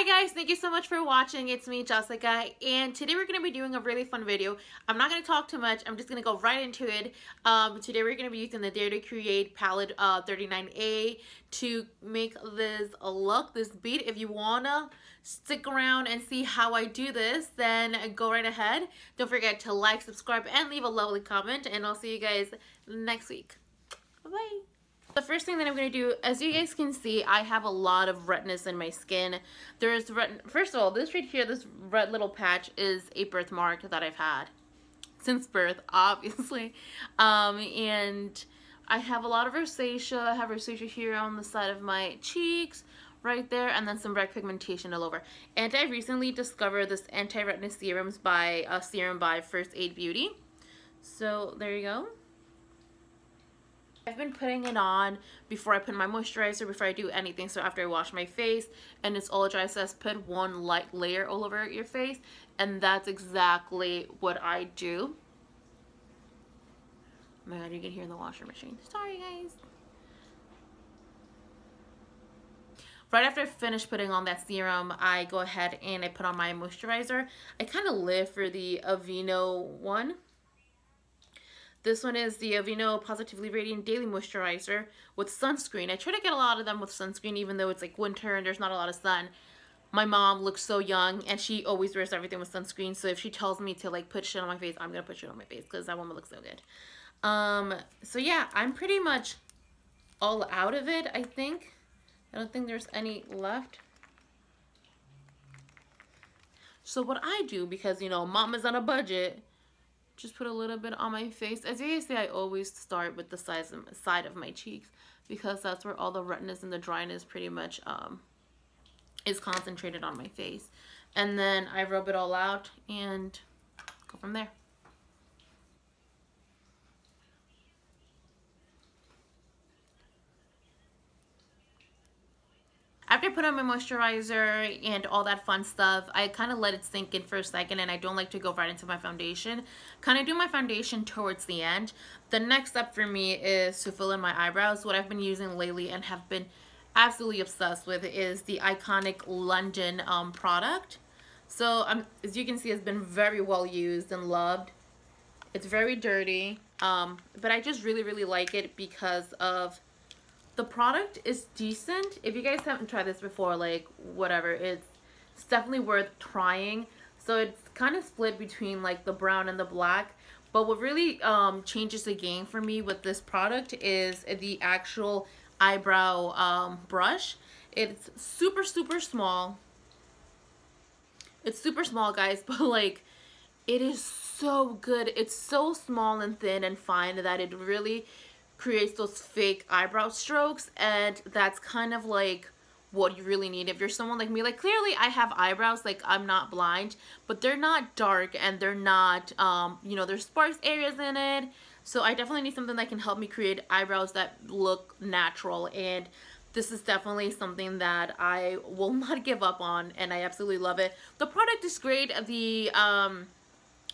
Hi guys, thank you so much for watching. It's me, Jessica, and today we're going to be doing a really fun video. I'm not going to talk too much. I'm just going to go right into it. Today we're going to be using the Dare to Create palette 39A to make this look, this beat. If you want to stick around and see how I do this, then go right ahead. Don't forget to like, subscribe, and leave a lovely comment, and I'll see you guys next week. Bye-bye. The first thing that I'm going to do, as you guys can see, I have a lot of redness in my skin. There's red. First of all, this right here, this red little patch is a birthmark that I've had since birth, obviously. And I have a lot of rosacea. I have rosacea here on the side of my cheeks, right there, and then some red pigmentation all over. And I recently discovered this anti-redness serum by First Aid Beauty. So there you go. I've been putting it on before I put my moisturizer, before I do anything, so after I wash my face and it's all dry, it says put one light layer all over your face, and that's exactly what I do. Oh my god, you can hear the washer machine. Sorry guys. Right after I finish putting on that serum, I go ahead and I put on my moisturizer. I kind of live for the Aveeno one. This one is the Aveeno Positively Radiant Daily Moisturizer with sunscreen. I try to get a lot of them with sunscreen, even though it's like winter and there's not a lot of sun. My mom looks so young and she always wears everything with sunscreen. So if she tells me to like put shit on my face, I'm going to put shit on my face because that woman looks so good. So yeah, I'm pretty much all out of it, I think. I don't think there's any left. So what I do, because, you know, mom is on a budget, just put a little bit on my face. As you guys see, I always start with the side of my cheeks because that's where all the redness and the dryness pretty much is concentrated on my face. And then I rub it all out and go from there. After I put on my moisturizer and all that fun stuff, I kind of let it sink in for a second, and I don't like to go right into my foundation. Kind of do my foundation towards the end. The next step for me is to fill in my eyebrows. What I've been using lately and have been absolutely obsessed with is the iconic London product. So as you can see, it's been very well used and loved. It's very dirty, but I just really like it because of the product is decent. If you guys haven't tried this before, like whatever, it's definitely worth trying. So it's kind of split between like the brown and the black, but what really changes the game for me with this product is the actual eyebrow brush. It's super small. It's super small, guys, but like it is so good. It's so small and thin and fine that it really creates those fake eyebrow strokes, and that's kind of like what you really need if you're someone like me. Like, clearly I have eyebrows, like I'm not blind, but they're not dark and they're not you know, there's sparse areas in it. So I definitely need something that can help me create eyebrows that look natural, and this is definitely something that I will not give up on, and I absolutely love it. The product is great.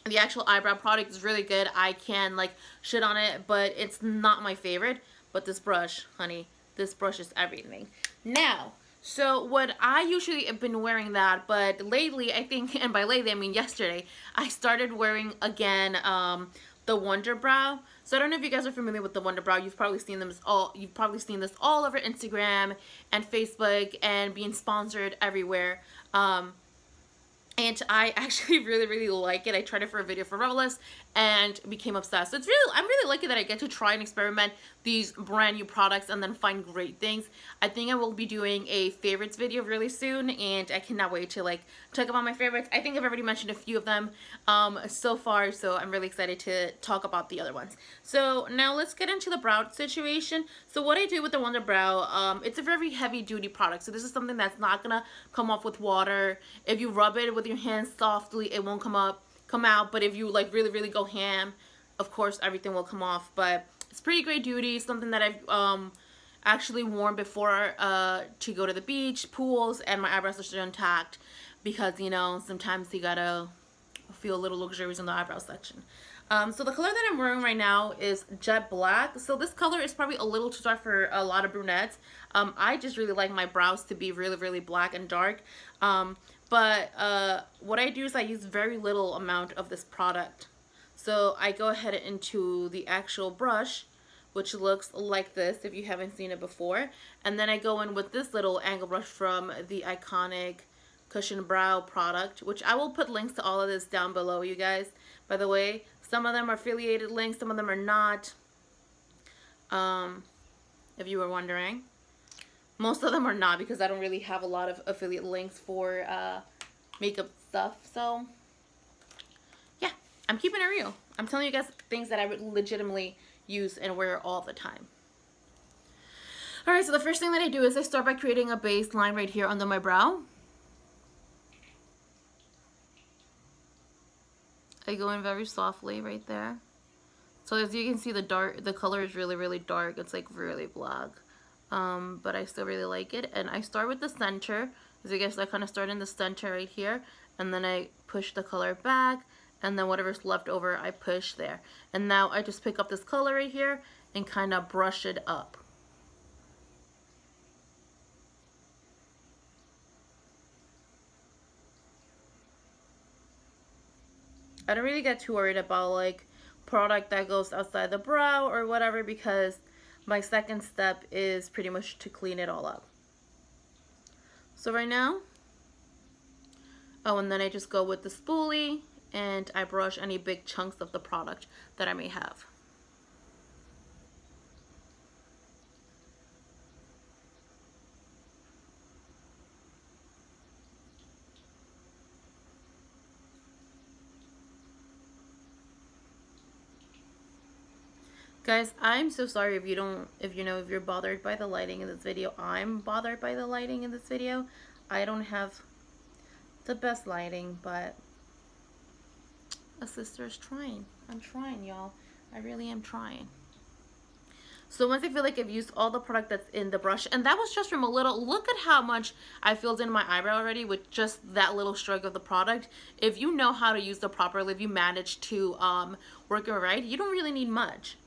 The actual eyebrow product is really good. I can like shit on it, but it's not my favorite. But this brush, honey, this brush is everything. Now, so what I usually have been wearing that, but lately I think, and by lately I mean yesterday, I started wearing again the Wonder Brow. So I don't know if you guys are familiar with the Wonder Brow. You've probably seen them you've probably seen this all over Instagram and Facebook and being sponsored everywhere. And I actually really like it. I tried it for a video for Revelist and became obsessed. It's really, I'm really lucky that I get to try and experiment these brand new products and then find great things. I think I will be doing a favorites video really soon, and I cannot wait to like talk about my favorites. I think I've already mentioned a few of them so far, so I'm really excited to talk about the other ones. So now let's get into the brow situation. So what I do with the Wonder Brow, it's a very heavy duty product. So this is something that's not gonna come off with water. If you rub it with your hands softly, it won't come out, but if you like really go ham, of course everything will come off. But it's pretty great duty, something that I've actually worn before to go to the beach, pools, and my eyebrows are still intact because, you know, sometimes you gotta feel a little luxurious in the eyebrow section. So the color that I'm wearing right now is jet black. So this color is probably a little too dark for a lot of brunettes. I just really like my brows to be really, really black and dark. But what I do is I use very little amount of this product. So I go ahead into the actual brush, which looks like this if you haven't seen it before. And then I go in with this little angle brush from the iconic Cushion Brow product, which I will put links to all of this down below, you guys. By the way, some of them are affiliated links, some of them are not, if you were wondering. Most of them are not because I don't really have a lot of affiliate links for makeup stuff. So, yeah, I'm keeping it real. I'm telling you guys things that I would legitimately use and wear all the time. Alright, so the first thing that I do is I start by creating a base line right here under my brow. I go in very softly right there. So as you can see, the color is really, really dark. It's like really black. But I still really like it. And I start with the center. As you guys, I kind of start in the center right here. And then I push the color back. And then whatever's left over, I push there. And now I just pick up this color right here and kind of brush it up. I don't really get too worried about like product that goes outside the brow or whatever, because my second step is pretty much to clean it all up. So right now, oh, and then I just go with the spoolie and I brush any big chunks of the product that I may have. Guys, I'm so sorry if you're bothered by the lighting in this video. I'm bothered by the lighting in this video. I don't have the best lighting, but a sister is trying. I'm trying, y'all. I really am trying. So once I feel like I've used all the product that's in the brush, and that was just from a little, look at how much I filled in my eyebrow already with just that little stroke of the product. If you know how to use it properly, if you manage to work it right, you don't really need much.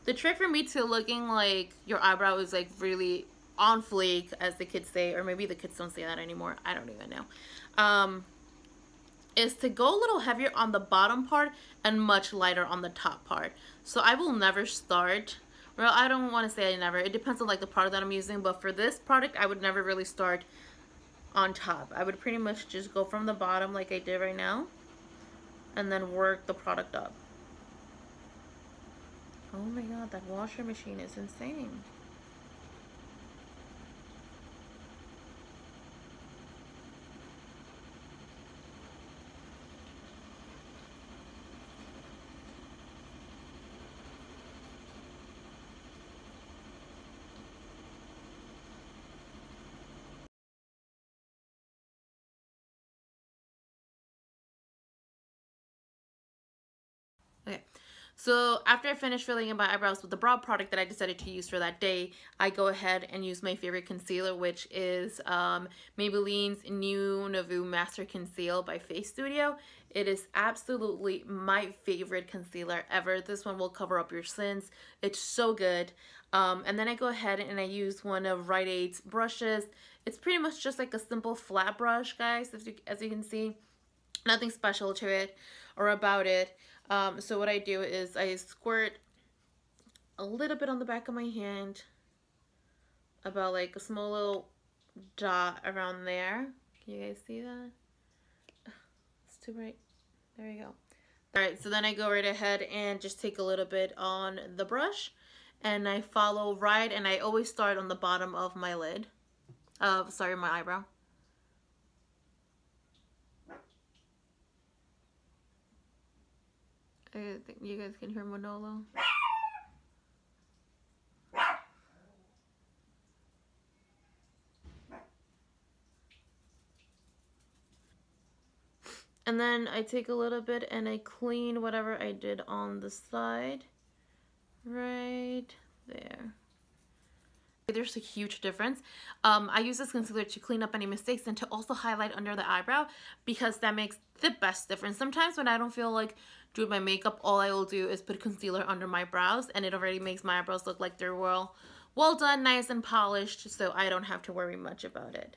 The trick for me to looking like your eyebrow is like really on fleek, as the kids say, or maybe the kids don't say that anymore, I don't even know, is to go a little heavier on the bottom part and much lighter on the top part. So I will never start, well, I don't want to say I never, it depends on like the product that I'm using, but for this product I would never really start on top. I would pretty much just go from the bottom like I did right now and then work the product up. Oh my god, that washer machine is insane. Okay, so after I finish filling in my eyebrows with the brow product that I decided to use for that day, I go ahead and use my favorite concealer, which is Maybelline's New Nouveau Master Conceal by Face Studio. It is absolutely my favorite concealer ever. This one will cover up your sins. It's so good. And then I go ahead and I use one of Rite Aid's brushes. It's pretty much just like a simple flat brush, guys, as you can see. Nothing special to it or about it. So what I do is I squirt a little bit on the back of my hand, about like a small little dot around there. Can you guys see that? It's too bright. There you go. Alright, so then I go right ahead and just take a little bit on the brush and I follow right, and I always start on the bottom of my lid. Sorry, my eyebrow. I think you guys can hear Manolo. And then I take a little bit and I clean whatever I did on the side. Right there. There's a huge difference. I use this concealer to clean up any mistakes and to also highlight under the eyebrow, because that makes the best difference. Sometimes when I don't feel like doing my makeup, all I will do is put concealer under my brows, and it already makes my eyebrows look like they're well done, nice and polished, so I don't have to worry much about it.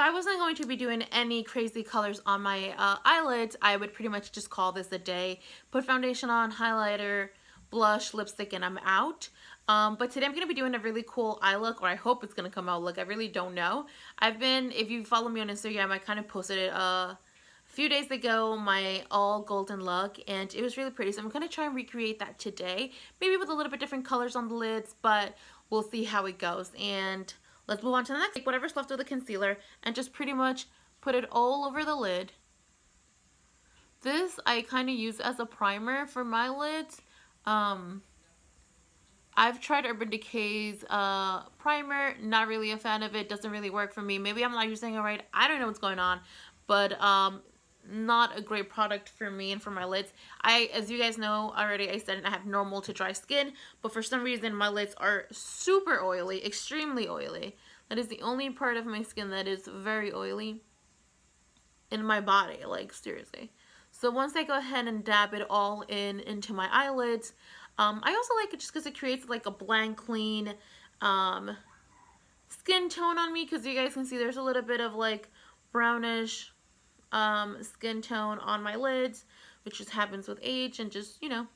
If I wasn't going to be doing any crazy colors on my eyelids, I would pretty much just call this a day. Put foundation on, highlighter, blush, lipstick, and I'm out. But today I'm going to be doing a really cool eye look, or I hope it's going to come out look. I really don't know. If you follow me on Instagram, I kind of posted it a few days ago, my all golden look, and it was really pretty. So I'm going to try and recreate that today. Maybe with a little bit different colors on the lids, but we'll see how it goes. And let's move on to the next. Take whatever's left of the concealer and just pretty much put it all over the lid. This I kind of use as a primer for my lids. I've tried Urban Decay's primer, not really a fan of it, doesn't really work for me. Maybe I'm not using it right, I don't know what's going on, but not a great product for me and for my lids. As you guys know already, I said I have normal to dry skin, but for some reason my lids are super oily, extremely oily. That is the only part of my skin that is very oily in my body, like seriously. So once I go ahead and dab it all into my eyelids, I also like it just because it creates like a blank, clean skin tone on me, because you guys can see there's a little bit of like brownish skin tone on my lids, which just happens with age and just, you know,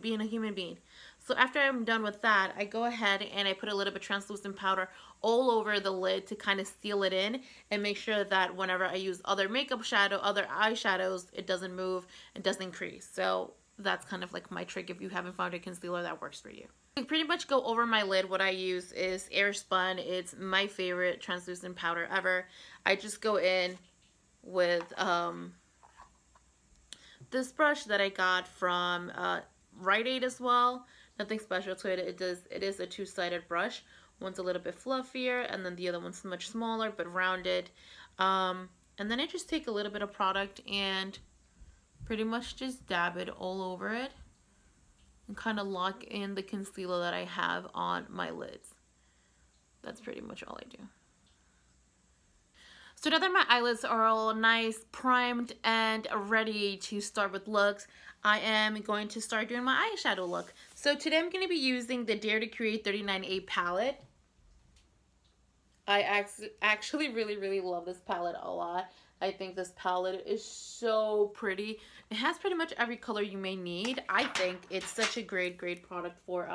being a human being. So after I'm done with that, I go ahead and I put a little bit of translucent powder all over the lid to kind of seal it in and make sure that whenever I use other makeup shadow, other eyeshadows, it doesn't move, it doesn't crease. So that's kind of like my trick if you haven't found a concealer that works for you. To pretty much go over my lid, what I use is Airspun. It's my favorite translucent powder ever. I just go in with this brush that I got from Rite Aid as well. Nothing special to it. It is a two-sided brush. One's a little bit fluffier, and then the other one's much smaller but rounded. And then I just take a little bit of product and pretty much just dab it all over it and kind of lock in the concealer that I have on my lids. That's pretty much all I do. So now that my eyelids are all nice, primed, and ready to start with looks, I am going to start doing my eyeshadow look. So today I'm going to be using the Dare to Create 39A palette. I actually really love this palette a lot. I think this palette is so pretty. It has pretty much every color you may need. I think it's such a great product for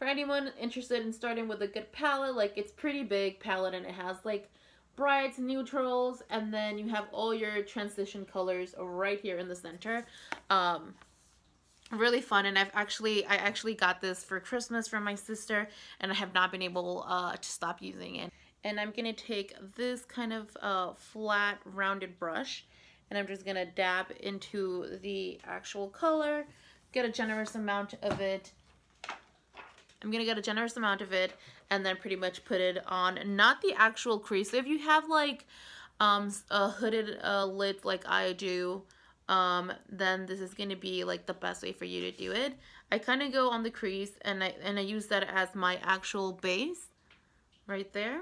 anyone interested in starting with a good palette. Like, it's pretty big palette, and it has like brights, neutrals, and then you have all your transition colors right here in the center. Really fun, and I actually got this for Christmas from my sister, and I have not been able to stop using it. And I'm gonna take this kind of flat rounded brush, and I'm just gonna dab into the actual color, get a generous amount of it. I'm gonna get a generous amount of it and then pretty much put it on, not the actual crease. So if you have like a hooded lid like I do, then this is gonna be like the best way for you to do it. I kind of go on the crease and I use that as my actual base right there.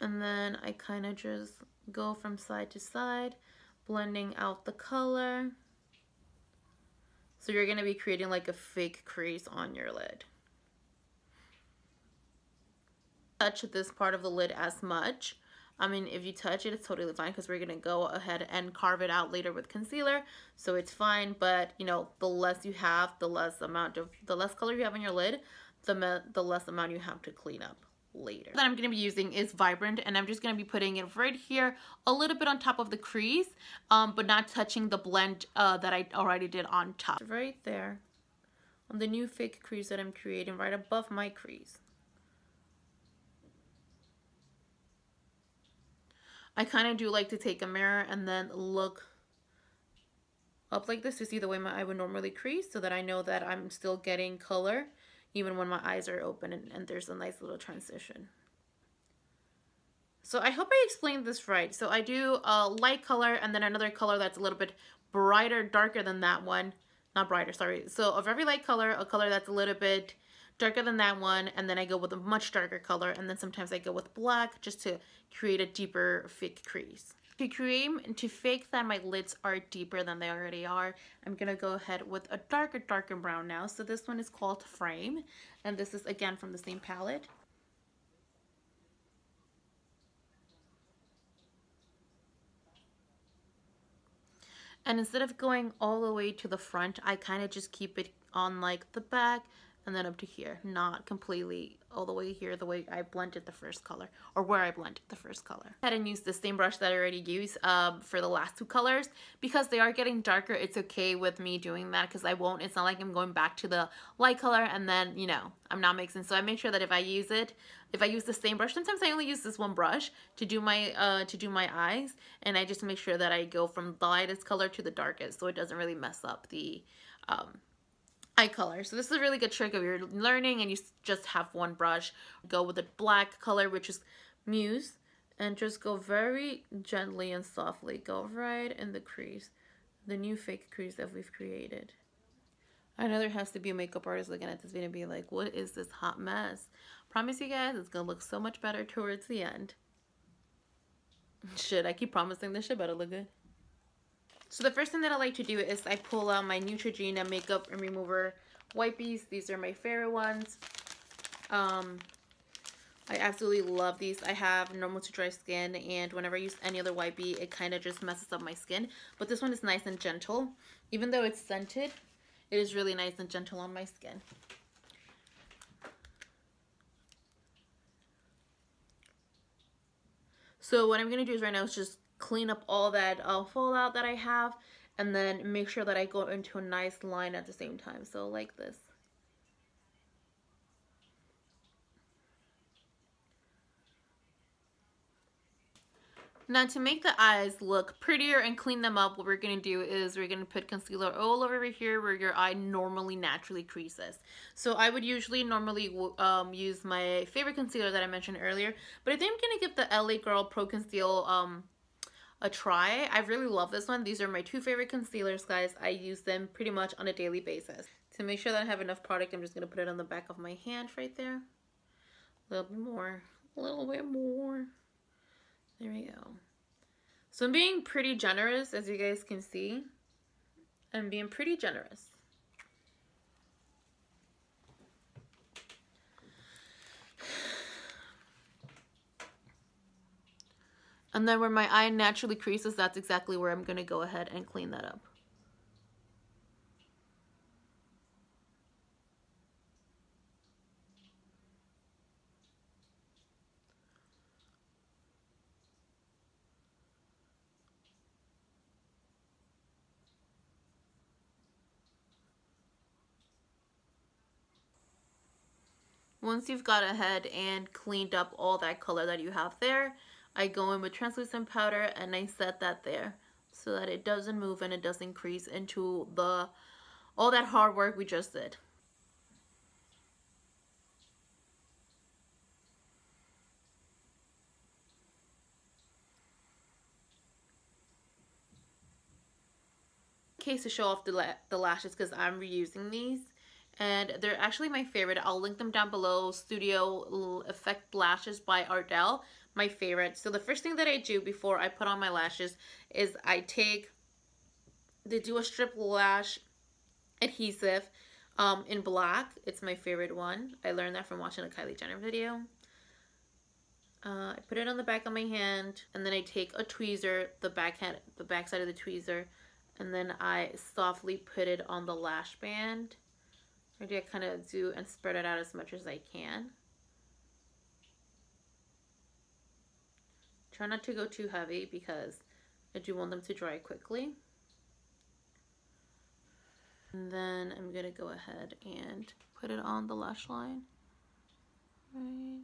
And then I kind of just go from side to side, blending out the color. So you're going to be creating like a fake crease on your lid. Touch this part of the lid as much. I mean, if you touch it, it's totally fine, because we're going to go ahead and carve it out later with concealer. So it's fine, but you know, the less you have, the less color you have on your lid, the less amount you have to clean up later. That I'm going to be using is Vibrant, and I'm just going to be putting it right here, a little bit on top of the crease, but not touching the blend that I already did on top. Right there on the new fake crease that I'm creating right above my crease. I kind of do like to take a mirror and then look up like this to see the way my eye would normally crease, so that I know that I'm still getting color even when my eyes are open, and there's a nice little transition. So I hope I explained this right. So I do a light color and then another color that's a little bit brighter, darker than that one. Not brighter, sorry. So a very light color, a color that's a little bit darker than that one, and then I go with a much darker color, and then sometimes I go with black just to create a deeper fake crease. To fake that my lids are deeper than they already are, I'm gonna go ahead with a darker brown now. So this one is called Frame, and this is again from the same palette. And instead of going all the way to the front, I kind of just keep it on like the back and then up to here, not completely all the way here the way I blended the first color, or where I blended the first color. I had to use the same brush that I already used for the last two colors. Because they are getting darker, it's okay with me doing that because it's not like I'm going back to the light color and then, you know, I'm not mixing. So I make sure that if I use the same brush, sometimes I only use this one brush to do my eyes, and I just make sure that I go from the lightest color to the darkest so it doesn't really mess up the eye color. So this is a really good trick if you're learning and you just have one brush. Go with the black color, which is Muse, and just go very gently and softly. Go right in the crease, the new fake crease that we've created. I know there has to be a makeup artist looking at this video and be like, what is this hot mess? Promise you guys, it's gonna look so much better towards the end. Shit, I keep promising this shit better look good. So the first thing that I like to do is I pull out my Neutrogena makeup remover wipes. These are my favorite ones. I absolutely love these. I have normal to dry skin, and whenever I use any other wipey, it kind of just messes up my skin. But this one is nice and gentle. Even though it's scented, it is really nice and gentle on my skin. So what I'm going to do is right now is just clean up all that fallout that I have, and then make sure that I go into a nice line at the same time. So like this. Now to make the eyes look prettier and clean them up, what we're going to do is we're going to put concealer all over here where your eye normally naturally creases. So I would usually normally use my favorite concealer that I mentioned earlier, but I think I'm going to give the LA Girl Pro Conceal a try. I really love this one. These are my two favorite concealers, guys. I use them pretty much on a daily basis. To make sure that I have enough product, I'm just going to put it on the back of my hand right there. A little bit more. A little bit more. There we go. So I'm being pretty generous, as you guys can see. I'm being pretty generous. And then where my eye naturally creases, that's exactly where I'm going to go ahead and clean that up. Once you've got ahead and cleaned up all that color that you have there, I go in with translucent powder and I set that there so that it doesn't move and it doesn't crease into all that hard work we just did. Case to show off the lashes because I'm reusing these. And they're actually my favorite. I'll link them down below. Studio Effect Lashes by Ardell, my favorite. So the first thing that I do before I put on my lashes is they do a strip lash adhesive in black. It's my favorite one. I learned that from watching a Kylie Jenner video. I put it on the back of my hand, and then I take a tweezer, the back side of the tweezer, and then I softly put it on the lash band. I kind of do and spread it out as much as I can. Try not to go too heavy because I do want them to dry quickly. And then I'm going to go ahead and put it on the lash line. Right.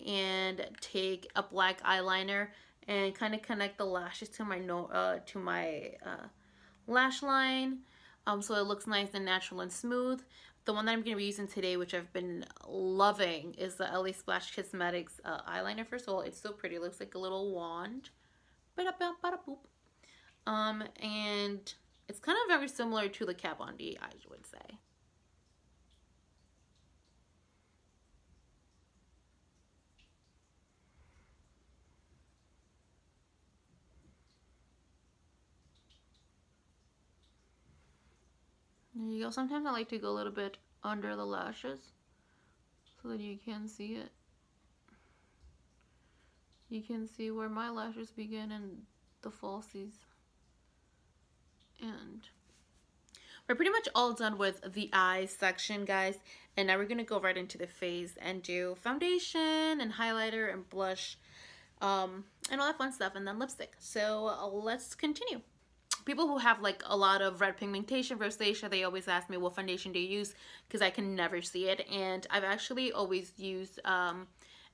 And take a black eyeliner and kind of connect the lashes to my lash line, so it looks nice and natural and smooth. The one that I'm going to be using today, which I've been loving, is the LA Splash Cosmetics eyeliner. First of all, it's so pretty. It looks like a little wand. Ba-da-ba-ba-da-boop. And it's kind of very similar to the Kat Von D, I would say. There you go. Sometimes I like to go a little bit under the lashes so that you can see it. You can see where my lashes begin and the falsies. And we're pretty much all done with the eye section, guys. And now we're going to go right into the face and do foundation and highlighter and blush and all that fun stuff, and then lipstick. So let's continue. People who have like a lot of red pigmentation, rosacea, they always ask me what foundation do you use, because I can never see it. And I've actually always used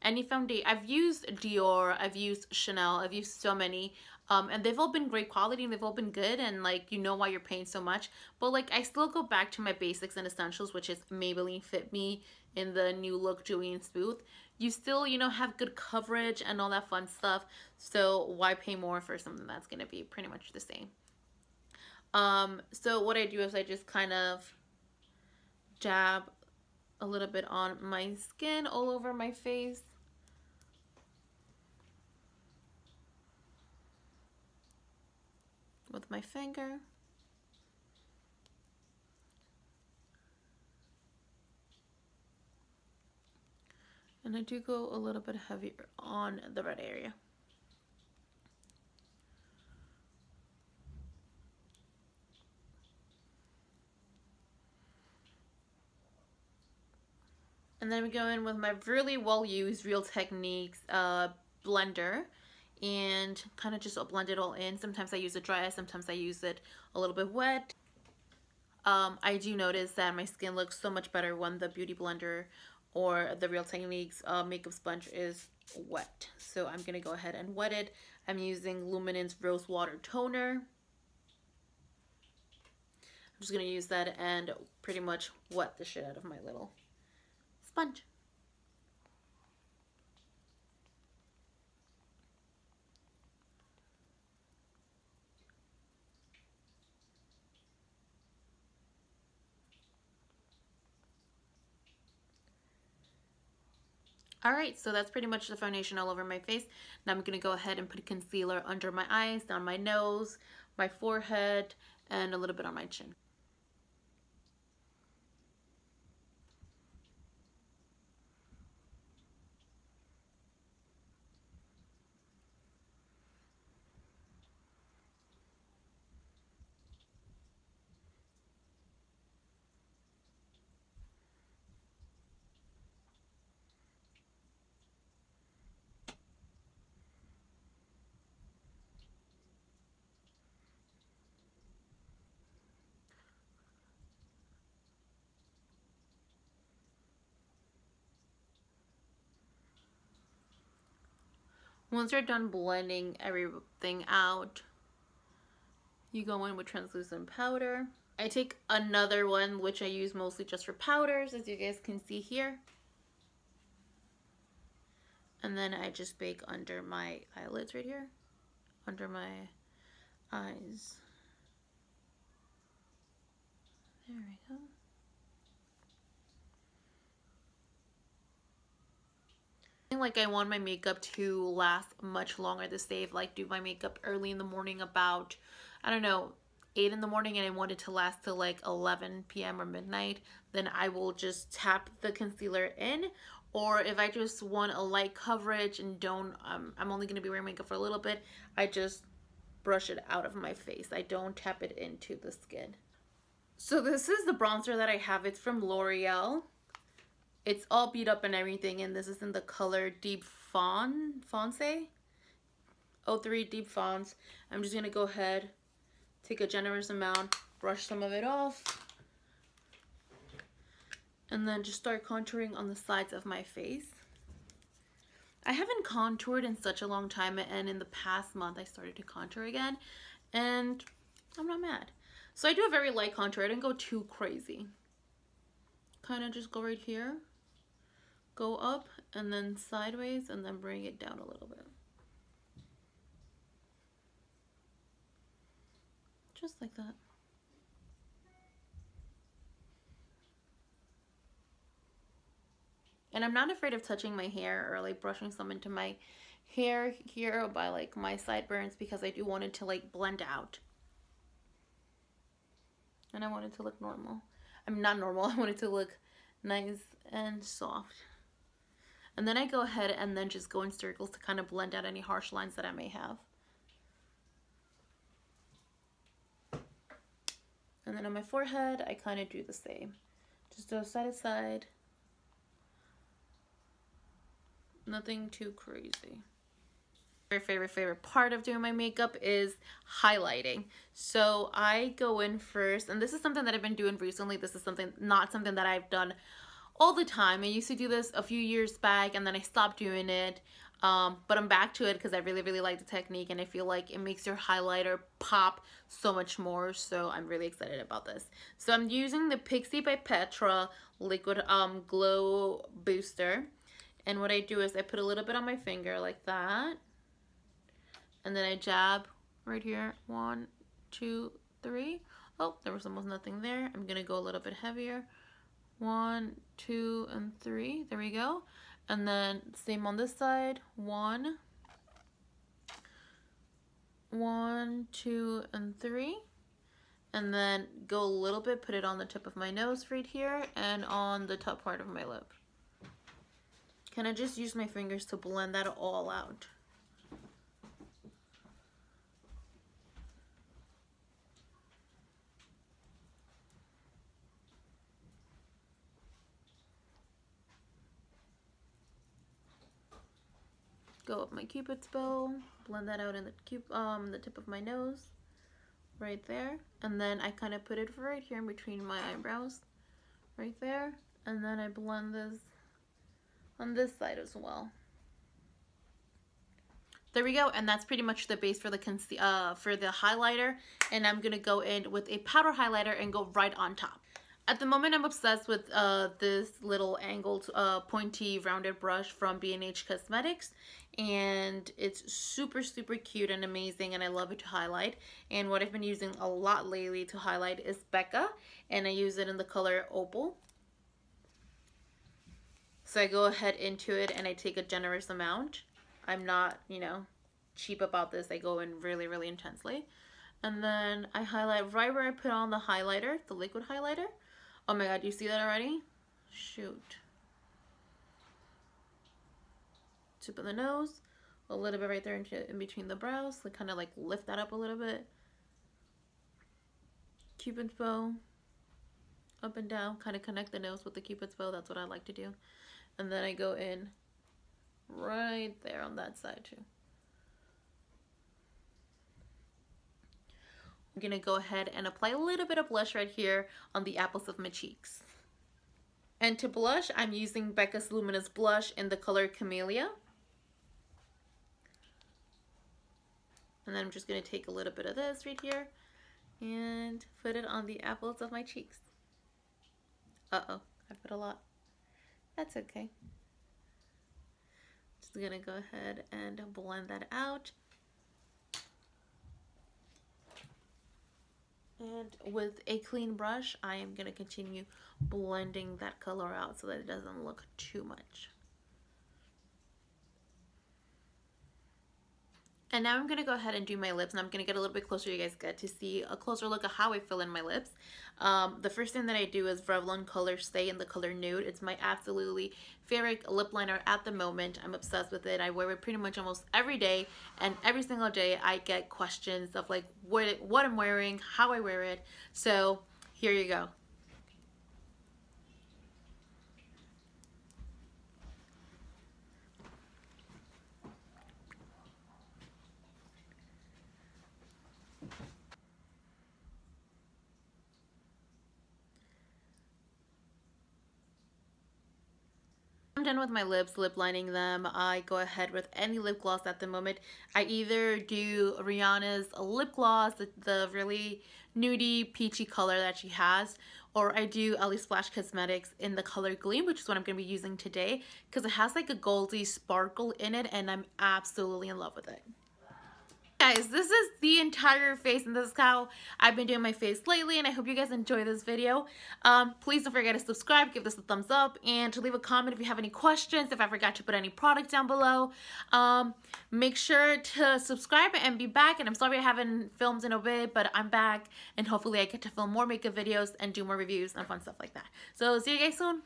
any foundation. I've used Dior, I've used Chanel, I've used so many, and they've all been great quality and they've all been good, and like, you know why you're paying so much. But like, I still go back to my basics and essentials, which is Maybelline Fit Me in the new look Dewy and Smooth. You still, you know, have good coverage and all that fun stuff, so why pay more for something that's gonna be pretty much the same? So what I do is I just kind of dab a little bit on my skin, all over my face. With my finger. And I do go a little bit heavier on the red area. And then we go in with my really well used Real Techniques blender and kind of just blend it all in. Sometimes I use it dry, sometimes I use it a little bit wet. I do notice that my skin looks so much better when the Beauty Blender or the Real Techniques makeup sponge is wet. So I'm going to go ahead and wet it. I'm using Luminance Rose Water Toner. I'm just going to use that and pretty much wet the shit out of my little sponge. Alright, so that's pretty much the foundation all over my face. Now I'm going to go ahead and put concealer under my eyes, down my nose, my forehead, and a little bit on my chin. Once you're done blending everything out, you go in with translucent powder. I take another one, which I use mostly just for powders, as you guys can see here. And then I just bake under my eyelids right here, under my eyes. There we go. Like, I want my makeup to last much longer this day. If like do my makeup early in the morning, about, I don't know, 8 in the morning, and I want it to last till like 11 p.m. or midnight, then I will just tap the concealer in. Or if I just want a light coverage and don't, I'm only going to be wearing makeup for a little bit, I just brush it out of my face. I don't tap it into the skin. So this is the bronzer that I have. It's from L'Oreal. It's all beat up and everything, and this is in the color Deep Fonce 03 Deep Fonce. I'm just going to go ahead, take a generous amount, brush some of it off, and then just start contouring on the sides of my face. I haven't contoured in such a long time, and in the past month I started to contour again, and I'm not mad. So I do a very light contour. I didn't go too crazy. Kind of just go right here, go up, and then sideways, and then bring it down a little bit. Just like that. And I'm not afraid of touching my hair or like brushing some into my hair here by like my sideburns, because I do want it to like blend out. And I want it to look normal. I mean, not normal, I want it to look nice and soft. And then I go ahead and then just go in circles to kind of blend out any harsh lines that I may have. And then on my forehead, I kind of do the same. Just go side to side. Nothing too crazy. My favorite part of doing my makeup is highlighting. So I go in first, and this is something that I've been doing recently. This is not something that I've done all the time. I used to do this a few years back, and then I stopped doing it. But I'm back to it because I really like the technique, and I feel like it makes your highlighter pop so much more. So I'm really excited about this. So I'm using the Pixie by Petra Liquid Glow Booster. And what I do is I put a little bit on my finger like that. And then I jab right here. 1, 2, 3. Oh, there was almost nothing there. I'm going to go a little bit heavier. 1, 2, and 3. There we go. And then same on this side. 1, 2, and 3. And then go a little bit, put it on the tip of my nose right here and on the top part of my lip. Can I just use my fingers to blend that all out? Go up my Cupid's bow, blend that out in the tip of my nose, right there, and then I kind of put it right here in between my eyebrows, right there, and then I blend this on this side as well. There we go, and that's pretty much the base for the highlighter, and I'm gonna go in with a powder highlighter and go right on top. At the moment, I'm obsessed with this little angled, pointy, rounded brush from B&H Cosmetics, and it's super cute and amazing, and I love it to highlight. And what I've been using a lot lately to highlight is Becca, and I use it in the color Opal. So I go ahead into it, and I take a generous amount. I'm not, you know, cheap about this. I go in really intensely. And then I highlight right where I put on the highlighter, the liquid highlighter. Oh my god, you see that already? Shoot. Tip of the nose, a little bit right there in between the brows, like kind of like lift that up a little bit. Cupid's bow, up and down, kind of connect the nose with the Cupid's bow. That's what I like to do. And then I go in right there on that side too. I'm gonna go ahead and apply a little bit of blush right here on the apples of my cheeks. And to blush, I'm using Becca's Luminous Blush in the color Camellia. And then I'm just gonna take a little bit of this right here and put it on the apples of my cheeks. Uh-oh, I put a lot. That's okay. Just gonna go ahead and blend that out. And with a clean brush, I am going to continue blending that color out so that it doesn't look too much. And now I'm going to go ahead and do my lips, and I'm going to get a little bit closer. You guys get to see a closer look at how I fill in my lips. The first thing that I do is Revlon Color Stay in the color Nude. It's my absolutely favorite lip liner at the moment. I'm obsessed with it. I wear it pretty much almost every day, and every single day I get questions of like what I'm wearing, how I wear it. So here you go. I'm done with my lips, lip lining them. I go ahead with any lip gloss at the moment. I either do Rihanna's lip gloss, the really nudie peachy color that she has, or I do Ellie Splash Cosmetics in the color Gleam, which is what I'm going to be using today because it has like a goldy sparkle in it, and I'm absolutely in love with it. guys, this is the entire face, and this is how I've been doing my face lately, and I hope you guys enjoy this video. Please don't forget to subscribe, give this a thumbs up, and to leave a comment if you have any questions, if I forgot to put any product down below. Make sure to subscribe and be back, and I'm sorry I haven't filmed in a bit, but I'm back, and hopefully I get to film more makeup videos and do more reviews and fun stuff like that. So see you guys soon.